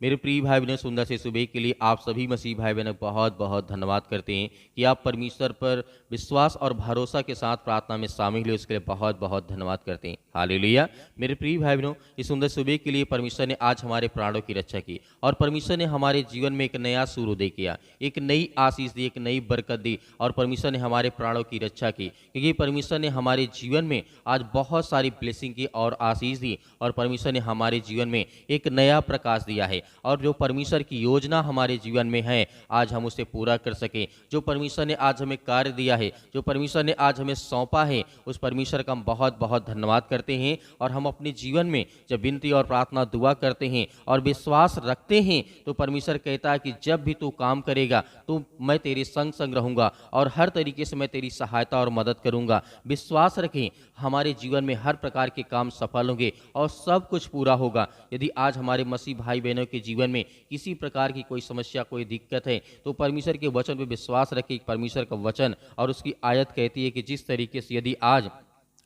मेरे प्रिय भाई बहनों, सुंदर से सुबह के लिए आप सभी मसीह भाई बहनों बहुत बहुत धन्यवाद करते हैं कि आप परमेश्वर पर विश्वास और भरोसा के साथ प्रार्थना में शामिल हुए। उसके लिए बहुत बहुत धन्यवाद करते हैं। हालेलुया। मेरे प्रिय भाई बहनों, इस सुंदर सुबह के लिए परमेश्वर ने आज हमारे प्राणों की रक्षा की और परमेश्वर ने हमारे जीवन में एक नया सूर्योदय किया, एक नई आशीष दी, एक नई बरकत दी और परमेश्वर ने हमारे प्राणों की रक्षा की, क्योंकि परमेश्वर ने हमारे जीवन में आज बहुत सारी ब्लेसिंग की और आशीष दी और परमेश्वर ने हमारे जीवन में एक नया प्रकाश दिया है। और जो परमेश्वर की योजना हमारे जीवन में है, आज हम उसे पूरा कर सकें। जो परमेश्वर ने आज हमें कार्य दिया है, जो परमेश्वर ने आज हमें सौंपा है, उस परमेश्वर का हम बहुत बहुत धन्यवाद करते हैं। और हम अपने जीवन में जब विनती और प्रार्थना दुआ करते हैं और विश्वास रखते हैं, तो परमेश्वर कहता है कि जब भी तू काम करेगा तो मैं तेरे संग संग रहूंगा और हर तरीके से मैं तेरी सहायता और मदद करूंगा। विश्वास रखें, हमारे जीवन में हर प्रकार के काम सफल होंगे और सब कुछ पूरा होगा। यदि आज हमारे मसीह भाई बहनों के जीवन में किसी प्रकार की कोई समस्या, कोई दिक्कत है, तो परमेश्वर के वचन पर विश्वास रखें। परमेश्वर का वचन और उसकी आयत कहती है कि जिस तरीके से यदि आज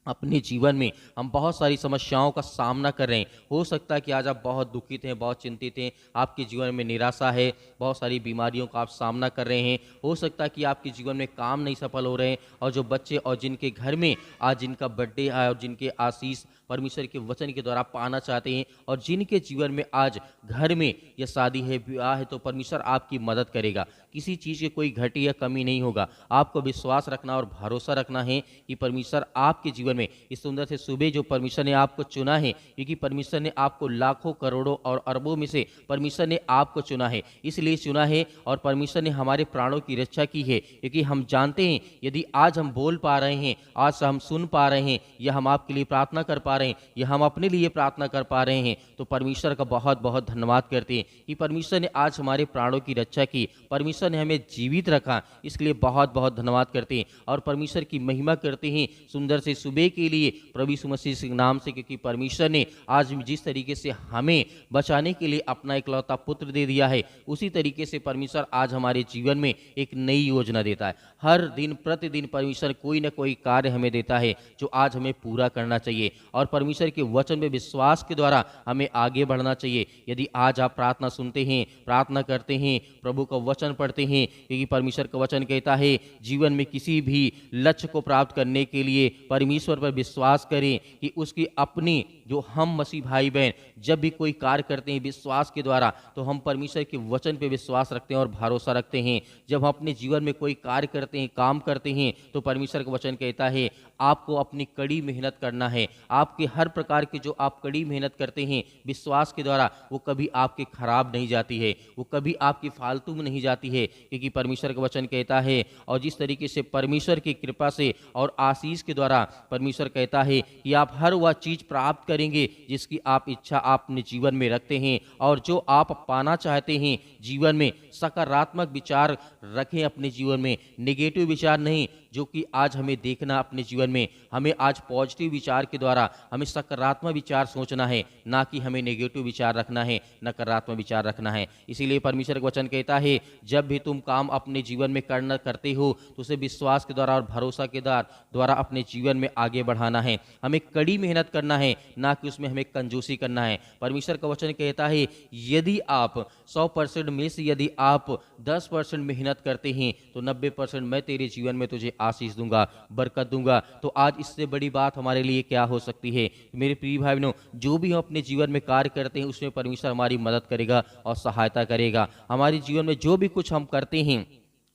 अपने जीवन में हम बहुत सारी समस्याओं का सामना कर रहे हैं, हो सकता है कि आज आप बहुत दुखित हैं, बहुत चिंतित हैं, आपके जीवन में निराशा है, बहुत सारी बीमारियों का आप सामना कर रहे हैं, हो सकता है कि आपके जीवन में काम नहीं सफल हो रहे हैं, और जो बच्चे और जिनके घर में आज जिनका बर्थडे है और जिनके आशीष परमेश्वर के वचन के द्वारा पाना चाहते हैं, और जिनके जीवन में आज घर में या शादी है, विवाह है, तो परमेश्वर आपकी मदद करेगा। किसी चीज़ की कोई घटी या कमी नहीं होगा। आपको विश्वास रखना और भरोसा रखना है कि परमेश्वर आपके जीवन में इस सुंदर से सुबह जो परमेश्वर ने आपको चुना है, क्योंकि परमेश्वर ने आपको लाखों करोड़ों और अरबों में से परमेश्वर ने आपको चुना है, इसलिए चुना है। और परमेश्वर ने हमारे प्राणों की रक्षा की है, क्योंकि हम जानते हैं यदि आज हम बोल पा रहे हैं, आज हम सुन पा रहे हैं, या हम आपके लिए प्रार्थना कर पा रहे हैं, या हम अपने लिए प्रार्थना कर पा रहे हैं, तो परमेश्वर का बहुत बहुत धन्यवाद करते हैं कि परमेश्वर ने आज हमारे प्राणों की रक्षा की, परमेश्वर ने हमें जीवित रखा। इसके लिए बहुत बहुत धन्यवाद करते हैं और परमेश्वर की महिमा करते हैं सुंदर से सुबह के लिए प्रभु यीशु मसीह के नाम से, क्योंकि परमेश्वर ने आज जिस तरीके से हमें बचाने के लिए अपना इकलौता पुत्र दे दिया है, उसी तरीके से परमेश्वर आज हमारे जीवन में एक नई योजना देता है। हर दिन प्रतिदिन परमेश्वर कोई ना कोई कार्य हमें देता है जो आज हमें पूरा करना चाहिए, और परमेश्वर के वचन में विश्वास के द्वारा हमें आगे बढ़ना चाहिए। यदि आज आप प्रार्थना सुनते हैं, प्रार्थना करते हैं, प्रभु का वचन पढ़ते हैं, क्योंकि परमेश्वर का वचन कहता है जीवन में किसी भी लक्ष्य को प्राप्त करने के लिए परमेश्वर पर विश्वास करें कि उसकी अपनी जो हम मसीह भाई बहन जब भी कोई कार्य करते हैं विश्वास के द्वारा, तो हम परमेश्वर के वचन पे विश्वास रखते हैं और भरोसा रखते हैं। जब हम अपने जीवन में कोई कार्य करते हैं, काम करते हैं, तो परमेश्वर का वचन कहता है आपको अपनी कड़ी मेहनत करना है। आपके हर प्रकार की जो आप कड़ी मेहनत करते हैं विश्वास के द्वारा, वो कभी आपके खराब नहीं जाती है, वो कभी आपकी फालतू में नहीं जाती है, क्योंकि परमेश्वर का वचन कहता है। और जिस तरीके से परमेश्वर की कृपा से और आशीष के द्वारा परमेश्वर कहता है कि आप हर वह चीज प्राप्त करेंगे जिसकी आप इच्छा आप अपने जीवन में रखते हैं, और जो आप पाना चाहते हैं जीवन में, सकारात्मक विचार रखें अपने जीवन में, नेगेटिव विचार नहीं। जो कि आज हमें देखना अपने जीवन में, हमें आज पॉजिटिव विचार के द्वारा हमें सकारात्मक विचार सोचना है, ना कि हमें नेगेटिव विचार रखना है, नकारात्मक विचार रखना है। इसीलिए परमेश्वर का वचन कहता है जब भी तुम काम अपने जीवन में करते हो, तो उसे विश्वास के द्वारा और भरोसा के द्वारा अपने जीवन में आगे बढ़ाना है। हमें कड़ी मेहनत करना है, ना कि उसमें हमें कंजूसी करना है। परमेश्वर का वचन कहता है यदि आप 100% में से यदि आप 10% मेहनत करते हैं, तो 90% मैं तेरे जीवन में तुझे आशीष दूंगा, बरकत दूंगा। तो आज इससे बड़ी बात हमारे लिए क्या हो सकती है। मेरे प्रिय भाई बहनों, जो भी हम अपने जीवन में कार्य करते हैं उसमें परमेश्वर हमारी मदद करेगा और सहायता करेगा। हमारे जीवन में जो भी कुछ हम करते हैं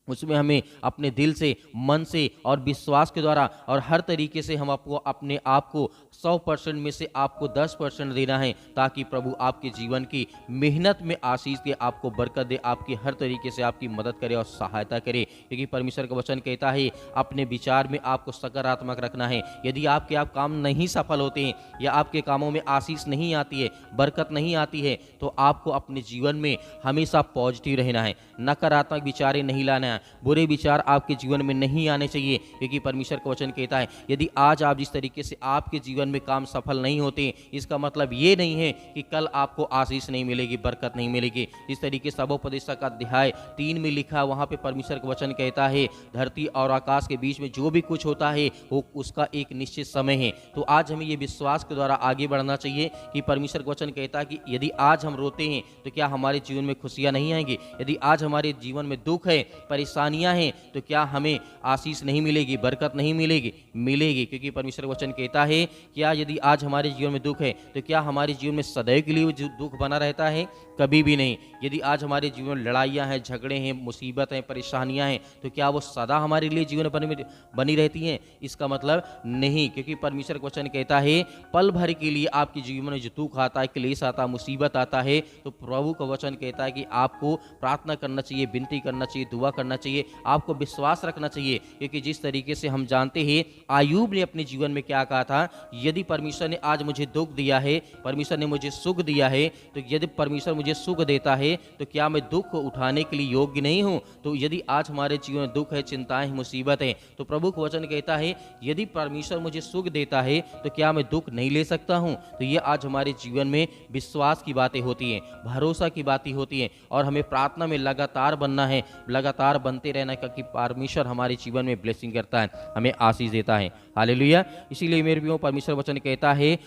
उसमें हमें अपने दिल से, मन से और विश्वास के द्वारा और हर तरीके से हम आपको अपने आप को 100% में से आपको 10% देना है, ताकि प्रभु आपके जीवन की मेहनत में आशीष दे, आपको बरकत दे, आपकी हर तरीके से आपकी मदद करे और सहायता करे। क्योंकि परमेश्वर का वचन कहता है अपने विचार में आपको सकारात्मक रखना है। यदि आपके आप काम नहीं सफल होते हैं या आपके कामों में आशीष नहीं आती है, बरकत नहीं आती है, तो आपको अपने जीवन में हमेशा पॉजिटिव रहना है, नकारात्मक विचारें नहीं लाना है। आए, बुरे विचार आपके जीवन में नहीं आने चाहिए, क्योंकि परमेश्वर का वचन कहता है यदि आज आप जिस तरीके से आपके जीवन में काम सफल नहीं होते, इसका मतलब ये नहीं है कि कल आपको आशीष नहीं मिलेगी, बरकत नहीं मिलेगी। जिस तरीके से सबोपदेशक का अध्याय 3 में लिखा, वहाँ पे परमेश्वर का वचन कहता है धरती और आकाश के बीच में जो भी कुछ होता है वो उसका एक निश्चित समय है। तो आज हमें ये विश्वास के द्वारा आगे बढ़ना चाहिए कि परमेश्वर का वचन कहता है कि यदि आज हम रोते हैं तो क्या हमारे जीवन में खुशियाँ नहीं आएंगी? यदि आज हमारे जीवन में दुख है, परेशानियां हैं, तो क्या हमें आशीष नहीं मिलेगी, बरकत नहीं मिलेगी? मिलेगी, क्योंकि परमेश्वर का वचन कहता है क्या यदि आज हमारे जीवन में दुख है तो क्या हमारे जीवन में सदैव के लिए दुख बना रहता है? कभी भी नहीं। यदि आज हमारे जीवन में लड़ाइयाँ हैं, झगड़े हैं, मुसीबत हैं, परेशानियां हैं, तो क्या वो सदा हमारे लिए जीवन बनी रहती हैं? इसका मतलब नहीं, क्योंकि परमेश्वर का वचन कहता है पल भर के लिए आपके जीवन में जो दुख आता है, क्लेश आता है, मुसीबत आता है, तो प्रभु का वचन कहता है कि आपको प्रार्थना करना चाहिए, विनती करना चाहिए, दुआ करना चाहिए, आपको विश्वास रखना चाहिए। क्योंकि जिस तरीके से हम जानते हैं आयूब ने अपने जीवन में क्या कहा था, यदि परमेश्वर ने आज मुझे दुख दिया है, परमेश्वर ने मुझे सुख दिया है, तो यदि परमेश्वर मुझे सुख देता है तो क्या मैं दुख को उठाने के लिए योग्य नहीं हूं? तो यदि आज हमारे जीवन में दुख है, चिंताएं हैं, मुसीबत है, तो प्रभु का वचन कहता है यदि परमेश्वर मुझे सुख देता है तो क्या मैं दुख नहीं ले सकता हूं? तो ये आज हमारे जीवन में विश्वास की बातें होती हैं, भरोसा की बातें होती हैं, और हमें प्रार्थना में लगातार बनना है, लगातार बनते रहना है, क्योंकि परमेश्वर हमारे जीवन में ब्लेसिंग करता है, हमें आशीष देता है। हालेलुया। इसीलिए मेरे प्रियो परमेश्वर वचन कहता है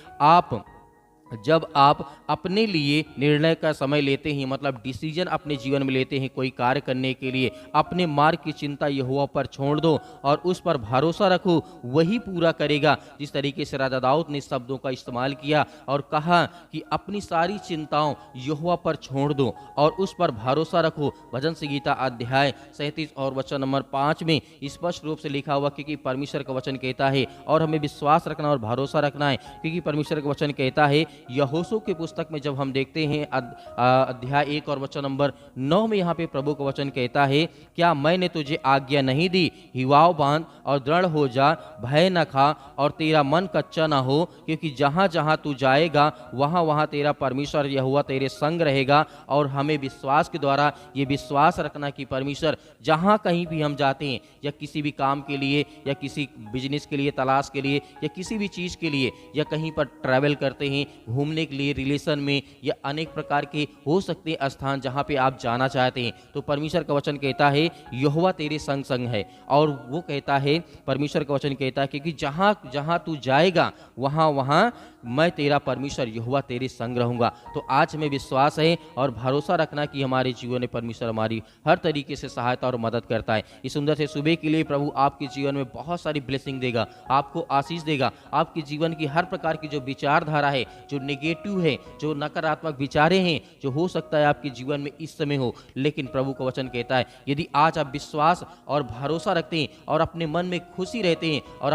जब आप अपने लिए निर्णय का समय लेते हैं, मतलब डिसीजन अपने जीवन में लेते हैं कोई कार्य करने के लिए, अपने मार्ग की चिंता यहोवा पर छोड़ दो और उस पर भरोसा रखो, वही पूरा करेगा। जिस तरीके से राजा दाऊद ने शब्दों का इस्तेमाल किया और कहा कि अपनी सारी चिंताओं यहोवा पर छोड़ दो और उस पर भरोसा रखो। भजन संगीता अध्याय 37 और वचन नंबर 5 में स्पष्ट रूप से लिखा हुआ, क्योंकि परमेश्वर का वचन कहता है, और हमें विश्वास रखना और भरोसा रखना है, क्योंकि परमेश्वर का वचन कहता है यहोशू की पुस्तक में जब हम देखते हैं अध्याय 1 और वचन नंबर 9 में यहाँ पे प्रभु का वचन कहता है, क्या मैंने तुझे आज्ञा नहीं दी, हिवाव बांध और दृढ़ हो जा, भय न खा और तेरा मन कच्चा ना हो, क्योंकि जहाँ जहाँ तू जाएगा वहाँ वहाँ तेरा परमेश्वर यहोवा तेरे संग रहेगा। और हमें विश्वास के द्वारा ये विश्वास रखना कि परमेश्वर जहाँ कहीं भी हम जाते हैं, या किसी भी काम के लिए, या किसी बिजनेस के लिए, तलाश के लिए, या किसी भी चीज़ के लिए, या कहीं पर ट्रैवल करते हैं, घूमने के लिए, रिलेशन में, या अनेक प्रकार के हो सकते हैं स्थान जहाँ पे आप जाना चाहते हैं, तो परमेश्वर का वचन कहता है यहोवा तेरे संग संग है। और वो कहता है, परमेश्वर का वचन कहता है कि जहाँ जहाँ तू जाएगा वहाँ वहाँ मैं तेरा परमेश्वर यहोवा तेरे संग रहूँगा। तो आज हमें विश्वास है और भरोसा रखना कि हमारे जीवन में परमेश्वर हमारी हर तरीके से सहायता और मदद करता है। इस सुंदर से सुबह के लिए प्रभु आपके जीवन में बहुत सारी ब्लेसिंग देगा, आपको आशीष देगा। आपके जीवन की हर प्रकार की जो विचारधारा है, जो नेगेटिव है, जो नकारात्मक विचारें हैं, जो हो सकता है आपके जीवन में इस समय हो, लेकिन प्रभु का वचन कहता है यदि आज आप विश्वास और भरोसा रखते हैं और अपने मन में खुशी रहते हैं और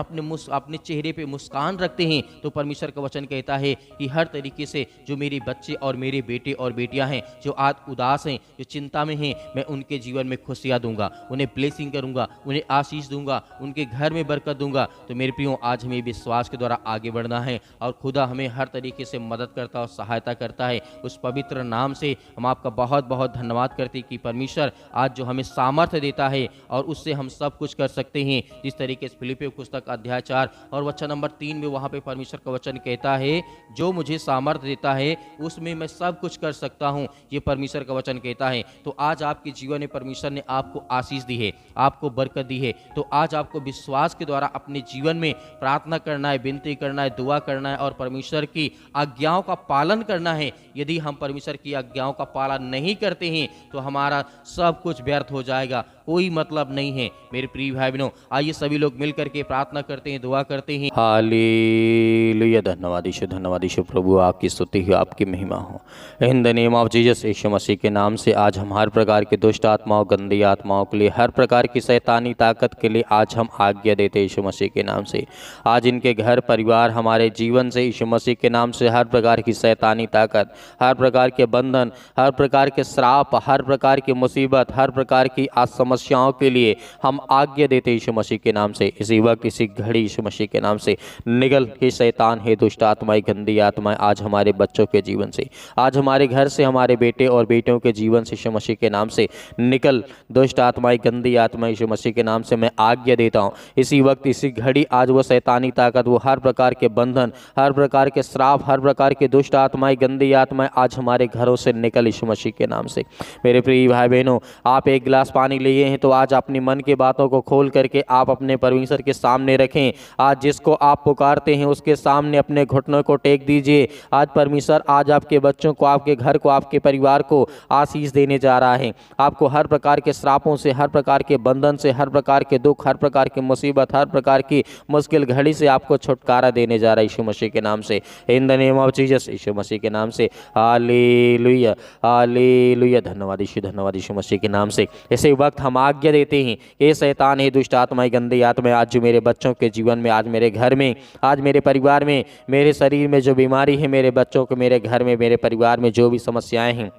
अपने चेहरे पे मुस्कान रखते हैं, तो परमेश्वर का वचन कहता है कि हर तरीके से जो मेरे बच्चे और मेरे बेटे और बेटियां हैं, जो आज उदास हैं, जो चिंता में हैं, मैं उनके जीवन में खुशियां दूंगा, उन्हें ब्लेसिंग करूंगा, उन्हें आशीष दूंगा, उनके घर में बरकत दूंगा। तो मेरे प्रियो आज हमें विश्वास के द्वारा आगे बढ़ना है और खुदा हमें हर तरीके से मदद करता और सहायता करता है। उस पवित्र नाम से हम आपका बहुत बहुत धन्यवाद करते हैं कि परमेश्वर आज जो हमें सामर्थ्य देता है और उससे हम सब कुछ कर सकते हैं। जिस तरीके से फिलिपियों पुस्तक अध्याय 4 और वचन नंबर 3 में वहाँ पे परमेश्वर का वचन कहता है, जो मुझे सामर्थ्य देता है उसमें मैं सब कुछ कर सकता हूँ, ये परमेश्वर का वचन कहता है। तो आज आपके जीवन में परमेश्वर ने आपको आशीष दी है, आपको बरकत दी है। तो आज आपको विश्वास के द्वारा अपने जीवन में प्रार्थना करना है, विनती करना है, दुआ करना है और परमेश्वर की आज्ञाओं का पालन करना है। यदि हम परमेश्वर की आज्ञाओं का पालन नहीं करते हैं तो हमारा सब कुछ व्यर्थ हो जाएगा, कोई मतलब नहीं है। मेरे प्रिय भाई बहनों, आइए सभी लोग मिल करके प्रार्थना करते हैं, दुआ करते हैं। हालेलुया। धन्यवाद यीशु प्रभु, आपकी स्तुति हो, आपकी महिमा हो। In the name of Jesus, यीशु मसीह के नाम से आज हम हर प्रकार के दुष्ट आत्माओं, गंदी आत्माओं के लिए, हर प्रकार की शैतानी ताकत के लिए आज हम आज्ञा देते हैं यीशु मसीह के नाम से। आज इनके घर परिवार, हमारे जीवन से यीशु मसीह के नाम से हर प्रकार की शैतानी ताकत, हर प्रकार के बंधन, हर प्रकार के श्राप, हर प्रकार की मुसीबत, हर प्रकार की आज समस्याओं के लिए हम आज्ञा देते यीशु मसीह के नाम से। इसी वक्त इसी घड़ी यीशु मसीह के नाम से निकल, हे शैतान, हे दुष्ट आत्माएं, गंदी आत्माएं, आज हमारे बच्चों के जीवन से, आज हमारे घर से, हमारे बेटे और बेटियों के जीवन से यीशु मसीह के नाम से निकल। दुष्ट आत्माएं, गंदी आत्माएं, यीशु मसीह के नाम से मैं आज्ञा देता हूँ इसी वक्त इसी घड़ी। आज वो शैतानी ताकत, वो हर प्रकार के बंधन, हर प्रकार के श्राप, हर प्रकार के दुष्ट आत्माएं, गंदी आत्माएं आज हमारे घरों से निकल यीशु मसीह के नाम से। मेरे प्रिय भाई बहनों, आप एक गिलास पानी लिए हैं तो आज अपनी मन की बातों को खोल करके आप अपने परमेश्वर के सामने रखें। आज जिसको आप पुकारते हैं उसके सामने अपने घुटनों को टेक दीजिए। आज परमेश्वर आज आपके बच्चों को, आपके घर को, आपके परिवार को आशीष देने जा रहा है। आपको हर प्रकार के श्रापों से, हर प्रकार के बंधन से, हर प्रकार के दुख, हर प्रकार की मुसीबत, हर प्रकार की मुश्किल घड़ी से आपको छुटकारा देने जा रहा है यीशु मसीह के नाम से। In the name of Jesus, यीशु मसीह के नाम से। Hallelujah, hallelujah. धन्यवाद यीशु, धन्यवाद यीशु मसीह के नाम से। इसी वक्त हम आज्ञा देते हैं, ये शैतान, हे दुष्ट आत्माएं, गंदी आत्माएं, आज जो मेरे बच्चों के जीवन में, आज मेरे घर में, आज मेरे परिवार में, मेरे शरीर में जो बीमारी है, मेरे बच्चों को, मेरे घर में, मेरे परिवार में जो भी समस्याएं हैं,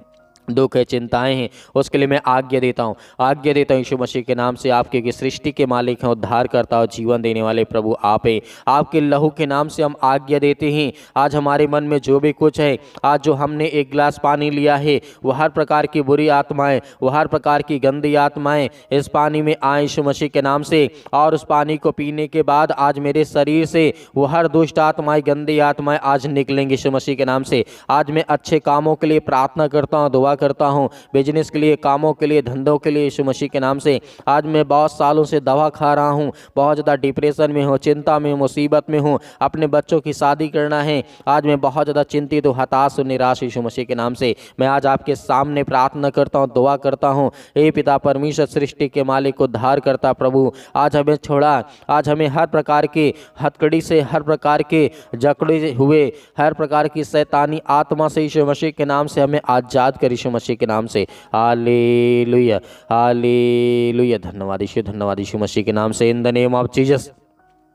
दुख है, चिंताएं हैं, उसके लिए मैं आज्ञा देता हूँ, आज्ञा देता हूँ यीशु मसीह के नाम से। आपके की सृष्टि के मालिक हैं, उद्धार करता और जीवन देने वाले प्रभु आप हैं। आपके लहू के नाम से हम आज्ञा देते हैं। आज हमारे मन में जो भी कुछ है, आज जो हमने एक गिलास पानी लिया है, वो हर प्रकार की बुरी आत्माएं, वो हर प्रकार की गंदी आत्माएं इस पानी में आए यीशु मसीह के नाम से। और उस पानी को पीने के बाद आज मेरे शरीर से वो हर दुष्ट आत्माएं, गंदी आत्माएं आज निकलेंगे यीशु मसीह के नाम से। आज मैं अच्छे कामों के लिए प्रार्थना करता हूँ, दुआ करता हूं, बिजनेस के लिए, कामों के लिए, धंधों के लिए यीशु मसीह के नाम से। आज मैं बहुत सालों से दवा खा रहा हूं, बहुत ज़्यादा डिप्रेशन में हूं, चिंता में, मुसीबत में हूं, अपने बच्चों की शादी करना है, आज मैं बहुत ज़्यादा चिंतित हूं, हताश और निराश यीशु मसीह के नाम से। मैं आज आपके सामने प्रार्थना करता हूं, दुआ करता हूं, हे पिता परमेश्वर, सृष्टि के मालिक, उद्धार करता प्रभु, आज हमें छोड़ा, आज हमें हर प्रकार के हथकड़ी से, हर प्रकार के जकड़े हुए, हर प्रकार की शैतानी आत्मा से यीशु मसीह के नाम से हमें आजाद कर यीशु मसीह के नाम से। Hallelujah, hallelujah. धन्यवाद यीशु, धन्यवाद यीशु मसीह के नाम से। In the name of Jesus,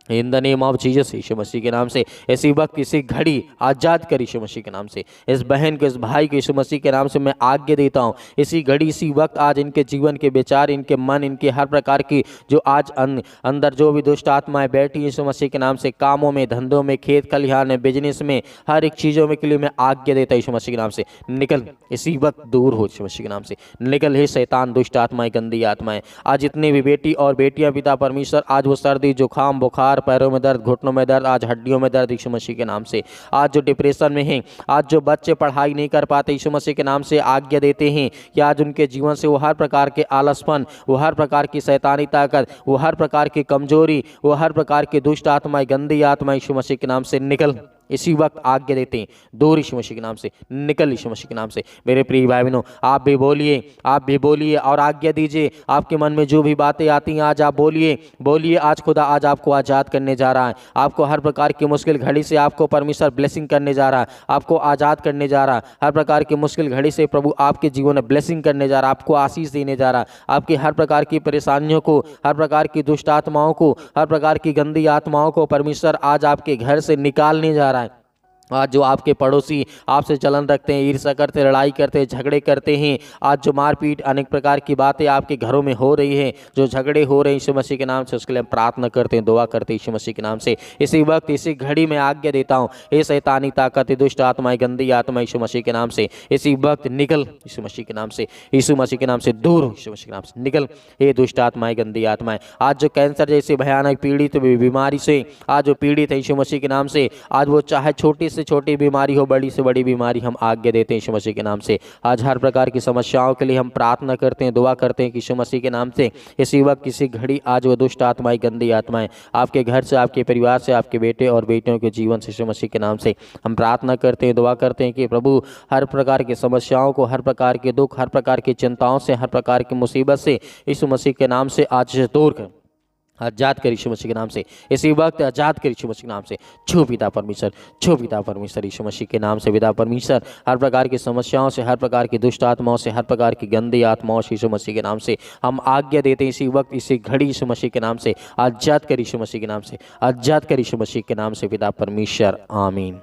in the name of Jesus, यीशु मसीह के नाम से। इसी वक्त इसी घड़ी आज़ाद कर यीशु मसीह के नाम से। इस बहन को, इस भाई को यीशु मसीह के नाम से मैं आज्ञा देता हूँ इसी घड़ी, इसी वक्त आज इनके जीवन के विचार, इनके मन, इनके हर प्रकार की जो आज अंदर जो भी दुष्ट आत्माएं बैठी यीशु मसीह के नाम से, कामों में, धंधों में, खेत खलिहान में, बिजनेस में, हर एक चीज़ों में के लिए मैं आज्ञा देता हूँ यीशु मसीह के नाम से। निकल, इसी वक्त दूर हो यीशु मसीह के नाम से। निकल हे शैतान, दुष्ट आत्माएं, गंदी आत्माएं। आज जितने भी बेटी और बेटियां पिता परमेश्वर, आज वो सर्दी, जुकाम, बुखार, पैरों में दर्द, घुटनों में दर्द, आज हड्डियों में दर्द यीशु मसीह के नाम से। आज जो डिप्रेशन में हैं, आज जो बच्चे पढ़ाई नहीं कर पाते यीशु मसीह के नाम से आज्ञा देते हैं कि आज उनके जीवन से वो हर प्रकार के आलसपन, वो हर प्रकार की शैतानी ताकत, वो हर प्रकार की कमजोरी, वो हर प्रकार की दुष्ट आत्माएं, गंदी आत्माएं यीशु मसीह के नाम से निकल। इसी वक्त आज्ञा देते हैं, दूर यीशु मसीह के नाम से निकल, यीशु मसीह के नाम से। मेरे प्रिय भाई बहनों, आप भी बोलिए, आप भी बोलिए और आज्ञा दीजिए। आपके मन में जो भी बातें आती हैं आज आप बोलिए, बोलिए। आज खुदा आज आपको आज़ाद करने जा रहा है। आपको हर प्रकार की मुश्किल घड़ी से आपको परमेश्वर ब्लेसिंग करने जा रहा है, आपको आज़ाद करने जा रहा है। हर प्रकार की मुश्किल घड़ी से प्रभु आपके जीवन में ब्लेसिंग करने जा रहा है, आपको आशीष देने जा रहा है। आपकी हर प्रकार की परेशानियों को, हर प्रकार की दुष्ट आत्माओं को, हर प्रकार की गंदी आत्माओं को परमेश्वर आज आपके घर से निकालने जा रहा है। आज जो आपके पड़ोसी आपसे चलन रखते हैं, ईर्ष्या करते, लड़ाई करते, झगड़े करते हैं, आज जो मारपीट, अनेक प्रकार की बातें आपके घरों में हो रही है, जो झगड़े हो रहे हैं यीशु मसीह के नाम से, उसके लिए हम प्रार्थना करते हैं, दुआ करते हैं यीशु मसीह के नाम से। इसी वक्त इसी घड़ी में आज्ञा देता हूँ, ये शैतानी ताकत, दुष्ट आत्माएं, गंदी आत्मा यीशु मसीह के नाम से इसी वक्त निकल यीशु मसीह के नाम से, यीशु मसीह के नाम से दूर यीशु मसीह के नाम से निकल। ये दुष्ट आत्माएं, गंदी आत्माएं, आज जो कैंसर जैसे भयानक पीड़ित बीमारी से आज जो पीड़ित है यीशु मसीह के नाम से, आज वो चाहे छोटी से छोटी बीमारी हो, बड़ी से बड़ी बीमारी, हम आज्ञा देते हैं यीशु मसीह के नाम से। आज हर प्रकार की समस्याओं के लिए हम प्रार्थना करते हैं, दुआ करते हैं यीशु मसीह के नाम से। इसी वक्त किसी घड़ी आज वो दुष्ट आत्माएं, गंदी आत्माएं आपके घर से, आपके परिवार से, आपके बेटे और बेटियों के जीवन से यीशु मसीह के नाम से हम प्रार्थना करते हैं, दुआ करते हैं कि प्रभु हर प्रकार की समस्याओं को, हर प्रकार के दुख, हर प्रकार की चिंताओं से, हर प्रकार की मुसीबत से यीशु मसीह के नाम से आज से दूर कर, आजाद कर यीशु मसीह के नाम से। इसी वक्त आजाद कर यीशु मसीह के नाम से। छू पिता परमेश्वर, छू पिता परमेश्वर यीशु मसीह के नाम से। पिता परमेश्वर हर प्रकार की समस्याओं से, हर प्रकार की दुष्ट आत्माओं से, हर प्रकार की गंदी आत्माओं से यीशु मसीह के नाम से हम आज्ञा देते हैं इसी वक्त, इसी घड़ी यीशु मसीह के नाम से। आजाद कर यीशु मसीह के नाम से, आजाद कर यीशु मसीह के नाम से पिता परमेश्वर, आमीन।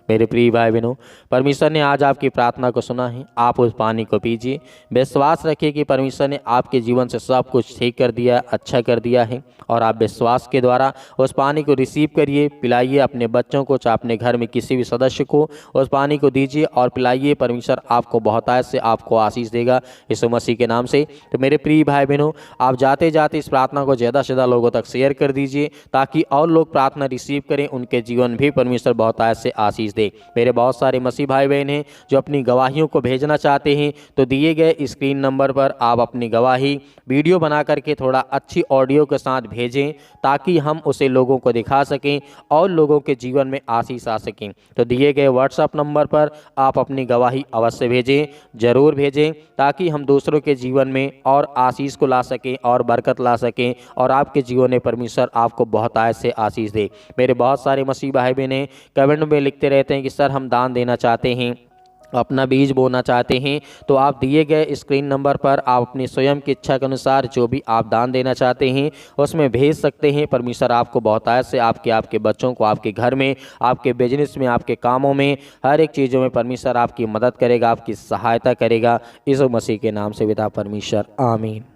मेरे प्रिय भाई बहनों, परमेश्वर ने आज आपकी प्रार्थना को सुना है। आप उस पानी को पीजिए। विश्वास रखिए कि परमेश्वर ने आपके जीवन से सब कुछ ठीक कर दिया, अच्छा कर दिया है, और आप विश्वास के द्वारा उस पानी को रिसीव करिए, पिलाइए अपने बच्चों को, चाहे अपने घर में किसी भी सदस्य को उस पानी को दीजिए और पिलाइए। परमेश्वर आपको बहुतायत से आपको आशीष देगा यीशु मसीह के नाम से। तो मेरे प्रिय भाई बहनों, आप जाते जाते इस प्रार्थना को ज़्यादा से ज़्यादा लोगों तक शेयर कर दीजिए, ताकि और लोग प्रार्थना रिसीव करें, उनके जीवन भी परमेश्वर बहुतायत से आशीष दे। मेरे बहुत सारे मसीह भाई बहन हैं जो अपनी गवाहियों को भेजना चाहते हैं, तो दिए गए स्क्रीन नंबर पर आप अपनी गवाही वीडियो बना करके थोड़ा अच्छी ऑडियो के साथ भेजें, ताकि हम उसे लोगों को दिखा सकें और लोगों के जीवन में आशीष आ सकें। तो दिए गए व्हाट्सएप नंबर पर आप अपनी गवाही अवश्य भेजें, ज़रूर भेजें, ताकि हम दूसरों के जीवन में और आशीष को ला सकें और बरकत ला सकें, और आपके जीवन में परमेश्वर आपको बहुतायत से आशीष दे। मेरे बहुत सारे मसीह भाई बहन कमेंट में लिखते रहते हैं कि सर हम दान देना चाहते हैं, अपना बीज बोना चाहते हैं। तो आप दिए गए स्क्रीन नंबर पर आप अपनी स्वयं की इच्छा के अनुसार जो भी आप दान देना चाहते हैं उसमें भेज सकते हैं। परमेश्वर आपको बहुतायत से आपके बच्चों को, आपके घर में, आपके बिजनेस में, आपके कामों में, हर एक चीज़ों में परमेश्वर आपकी मदद करेगा, आपकी सहायता करेगा। यीशु मसीह के नाम से विदा परमेश्वर, आमीन।